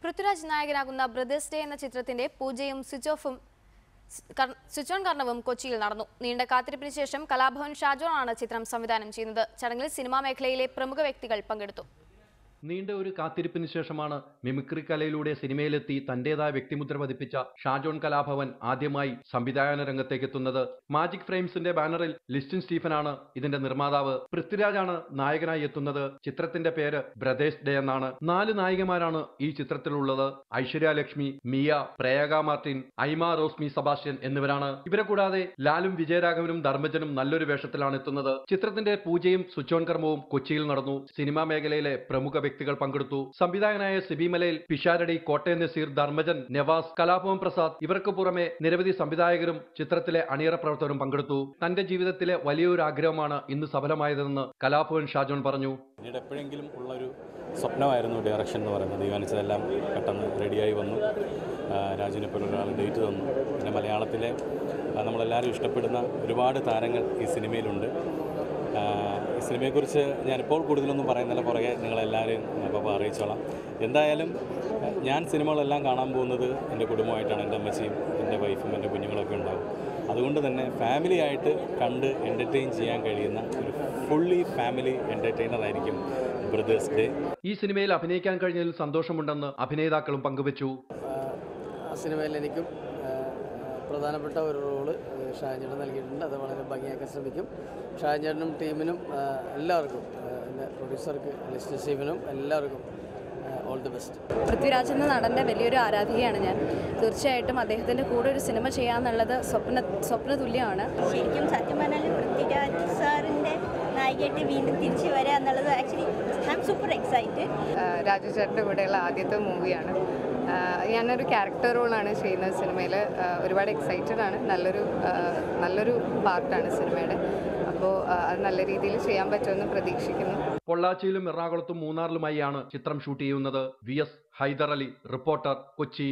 പൃഥ്വിരാജ് നായകനാകുന്ന brothers day എന്ന ചിത്രത്തിന്റെ പൂജയും സ്വിച്ച് ഓൺ കർണവും കൊച്ചിയിൽ നടന്നു. നീണ്ട കാത്തിരിപ്പിന് ശേഷം കലാഭവൻ ഷാജോൺ ആണ് ചിത്രം സംവിധാനം ചെയ്യുന്നത്. ചടങ്ങിൽ സിനിമാ മേഖലയിലെ പ്രമുഖ വ്യക്തികൾ പങ്കെടുത്തു. നീണ്ട ഒരു കാത്തിരിപ്പിന് ശേഷമാണ് മിമിക്രി കലയിലൂടെ സിനിമയിലെത്തി തന്റേതായ വ്യക്തിമുദ്ര പതിപ്പിച്ച ഷാജോൺ കലാഭവൻ ആദ്യമായി സംവിധായക രംഗത്തേക്ക് എത്തുന്നത്. മാജിക് ഫ്രെയിംസിന്റെ ബാനറിൽ ലിസ്റ്റിൻ സ്റ്റീഫനാണ് ഇതിന്റെ നിർമ്മാതാവ്. പൃഥ്വിരാജാണ് നായകനായി എത്തുന്നത്. ചിത്രത്തിന്റെ പേര് ബ്രദേഴ്സ് ഡേ എന്നാണ്. 4 നായികമാരാണ് ഈ ചിത്രത്തിലുള്ളത്. ഐശ്വര്യ ലക്ഷ്മി, മിയ, പ്രയാഗ മാർട്ടിൻ, ഐമ റോസ്മി സെബാസ്റ്റ്യൻ എന്നിവരാണ്. ഇവരെ കൂടാതെ ലാലും വിജയരാഘവനും ധർമ്മജനും നല്ലൊരു വേഷത്തിലാണ് എത്തുന്നത്. ചിത്രത്തിന്റെ പൂജയും സ്വിച്ച് ഓൺ കർമ്മവും കൊച്ചിയിൽ നടന്നു. സിനിമാ മേഖലയിലെ പ്രമുഖ വ്യക്തികൾ പങ്കെടുത്തു. സംവിധായകനായ സിബി മലയിൽ, പിഷാരടി, കോട്ടയം നസീർ, ധർമ്മജൻ, നവാസ്, കലാഭവൻ പ്രസാദ് ഇവർക്ക് പുറമെ നിരവധി സംവിധായകരും ചിത്രത്തിലെ അണിയറ പ്രവർത്തകരും പങ്കെടുത്തു. തന്റെ ജീവിതത്തിലെ വലിയൊരു ആഗ്രഹമാണ് ഇന്ന് സഫലമായതെന്ന് കലാഭവൻ ഷാജോൺ പറഞ്ഞു. പിന്നീട് എപ്പോഴെങ്കിലും ഉള്ളൊരു സ്വപ്നമായിരുന്നു ഡയറക്ഷൻ എന്ന് പറയുന്നത്. തീരുമാനിച്ചതെല്ലാം പെട്ടെന്ന് റെഡിയായി വന്നു. രാജുവിനെ പോലെ ഒരാൾ ഡേറ്റ് തന്നു. പിന്നെ മലയാളത്തിലെ നമ്മളെല്ലാവരും ഇഷ്ടപ്പെടുന്ന ഒരുപാട് താരങ്ങൾ ഈ സിനിമയിലുണ്ട്. ഈ സിനിമയെക്കുറിച്ച് ഞാനിപ്പോൾ കൂടുതലൊന്നും പറയുന്നില്ല, പുറകെ നിങ്ങളെല്ലാവരെയും അപ്പോൾ അറിയിച്ചോളാം. എന്തായാലും ഞാൻ സിനിമകളെല്ലാം കാണാൻ പോകുന്നത് എൻ്റെ കുടുംബമായിട്ടാണ്. എൻ്റെ അമ്മച്ചിയും എൻ്റെ വൈഫും എൻ്റെ കുഞ്ഞുങ്ങളൊക്കെ ഉണ്ടാകും. അതുകൊണ്ട് തന്നെ ഫാമിലി ആയിട്ട് കണ്ട് എൻ്റർടൈൻ ചെയ്യാൻ കഴിയുന്ന ഒരു ഫുള്ളി ഫാമിലി എൻ്റർടൈനർ ആയിരിക്കും ബ്രദേഴ്സ് ഡേ. ഈ സിനിമയിൽ അഭിനയിക്കാൻ കഴിഞ്ഞതിൽ സന്തോഷമുണ്ടെന്ന് അഭിനേതാക്കളും പങ്കുവച്ചു. ആ സിനിമയിൽ എനിക്കും പ്രധാനപ്പെട്ട ഒരു റോള് ഷാജേട്ടൻ നൽകിയിട്ടുണ്ട്. അത് വളരെ ഭംഗിയാക്കാൻ ശ്രമിക്കും. ഷാജേട്ടനും ടീമിനും എല്ലാവർക്കും, എൻ്റെ പ്രൊഡ്യൂസർക്ക് ലിസ്റ്റിൻ സ്റ്റീഫനും എല്ലാവർക്കും ഓൾ ദി ബെസ്റ്റ്. പൃഥ്വിരാജ് എന്ന നടൻ്റെ വലിയൊരു ആരാധികയാണ് ഞാൻ. തീർച്ചയായിട്ടും അദ്ദേഹത്തിൻ്റെ കൂടെ ഒരു സിനിമ ചെയ്യാന്നുള്ളത് സ്വപ്ന തുല്യമാണ്. ശരിക്കും സത്യം പറഞ്ഞാൽ പൃഥ്വിരാജ് സാറിൻ്റെ നായികയായിട്ട് വീണ്ടും തിരിച്ചു വരിക എന്നുള്ളത് actually I am super excited. Raju ചേട്ടൻ്റെ കൂടെയുള്ള ആദ്യത്തെ മൂവിയാണ്. ഞാനൊരു ക്യാരക്ടർ റോളാണ് ചെയ്യുന്നത് സിനിമയിൽ. ഒരുപാട് എക്സൈറ്റഡ് ആണ്. നല്ലൊരു പാർട്ടാണ് സിനിമയുടെ. അപ്പോൾ അത് നല്ല രീതിയിൽ ചെയ്യാൻ പറ്റുമെന്ന് പ്രതീക്ഷിക്കുന്നു. പൊള്ളാച്ചിയിലും എറണാകുളത്തും മൂന്നാറിലുമായാണ് ചിത്രം ഷൂട്ട് ചെയ്യുന്നത്. VS Haider Ali, reporter, Kochi.